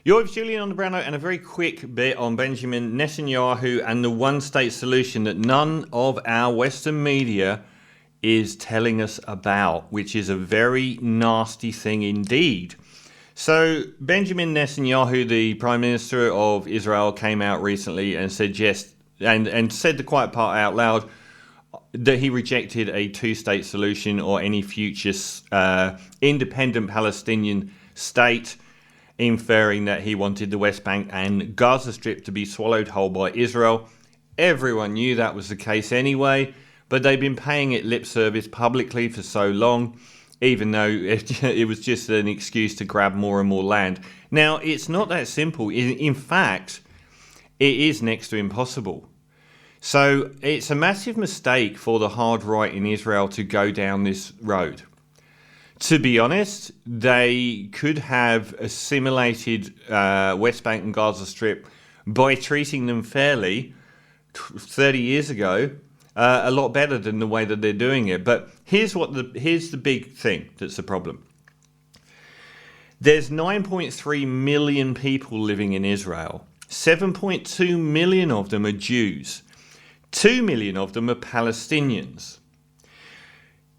You're with Julian on the Brown Note, and a very quick bit on Benjamin Netanyahu and the one-state solution that none of our Western media is telling us about, which is a very nasty thing indeed. So Benjamin Netanyahu, the Prime Minister of Israel, came out recently and said yes, and said the quiet part out loud, that he rejected a two-state solution or any future independent Palestinian state, inferring that he wanted the West Bank and Gaza Strip to be swallowed whole by Israel. Everyone knew that was the case anyway, but they've been paying it lip service publicly for so long, even though it was just an excuse to grab more and more land. Now, it's not that simple. In fact, it is next to impossible. So it's a massive mistake for the hard right in Israel to go down this road. To be honest, they could have assimilated West Bank and Gaza Strip by treating them fairly 30 years ago, a lot better than the way that they're doing it. But here's the big thing that's the problem. There's 9.3 million people living in Israel. 7.2 million of them are Jews. 2 million of them are Palestinians.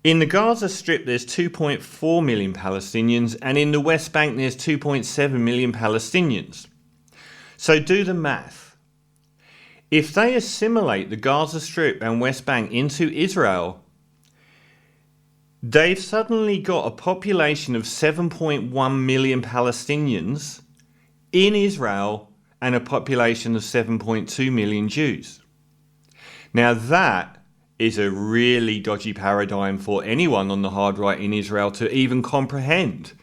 In the Gaza Strip, there's 2.4 million Palestinians, and in the West Bank, there's 2.7 million Palestinians. So do the math. If they assimilate the Gaza Strip and West Bank into Israel, they've suddenly got a population of 7.1 million Palestinians in Israel and a population of 7.2 million Jews. Now that is a really dodgy paradigm for anyone on the hard right in Israel to even comprehend.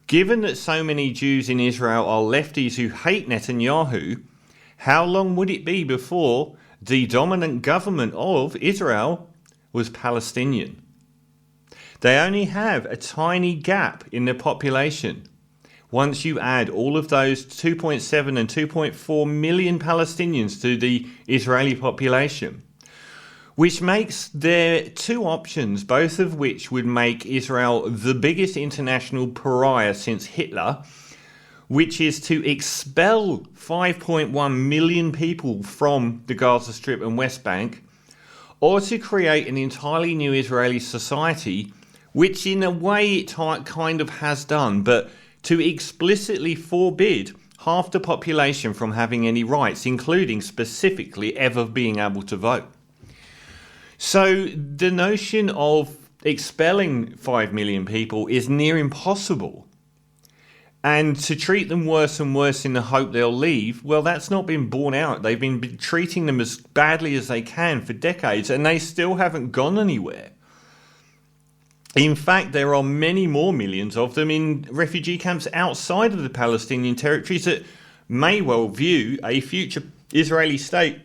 Given that so many Jews in Israel are lefties who hate Netanyahu, how long would it be before the dominant government of Israel was Palestinian? They only have a tiny gap in their population. Once you add all of those 2.7 and 2.4 million Palestinians to the Israeli population, which makes there two options, both of which would make Israel the biggest international pariah since Hitler, which is to expel 5.1 million people from the Gaza Strip and West Bank, or to create an entirely new Israeli society, which in a way it kind of has done, but to explicitly forbid half the population from having any rights, including specifically ever being able to vote. So the notion of expelling 5 million people is near impossible. And to treat them worse and worse in the hope they'll leave, well, that's not been borne out. They've been treating them as badly as they can for decades, and they still haven't gone anywhere. In fact, there are many more millions of them in refugee camps outside of the Palestinian territories that may well view a future Israeli state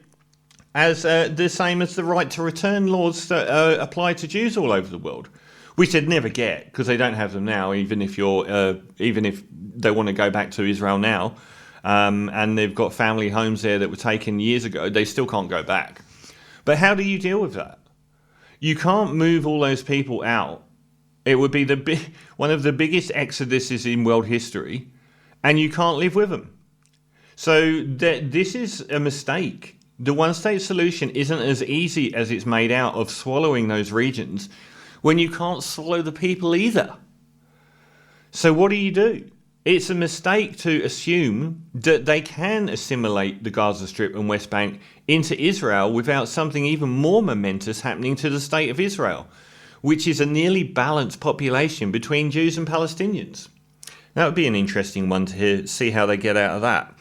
as the same as the right to return laws that apply to Jews all over the world, which they'd never get because they don't have them now. Even if they want to go back to Israel now, and they've got family homes there that were taken years ago, they still can't go back. But how do you deal with that? You can't move all those people out. It would be one of the biggest exoduses in world history, and you can't live with them. So this is a mistake. The one-state solution isn't as easy as it's made out of swallowing those regions when you can't swallow the people either. So what do? It's a mistake to assume that they can assimilate the Gaza Strip and West Bank into Israel without something even more momentous happening to the state of Israel, which is a nearly balanced population between Jews and Palestinians. That would be an interesting one to see how they get out of that.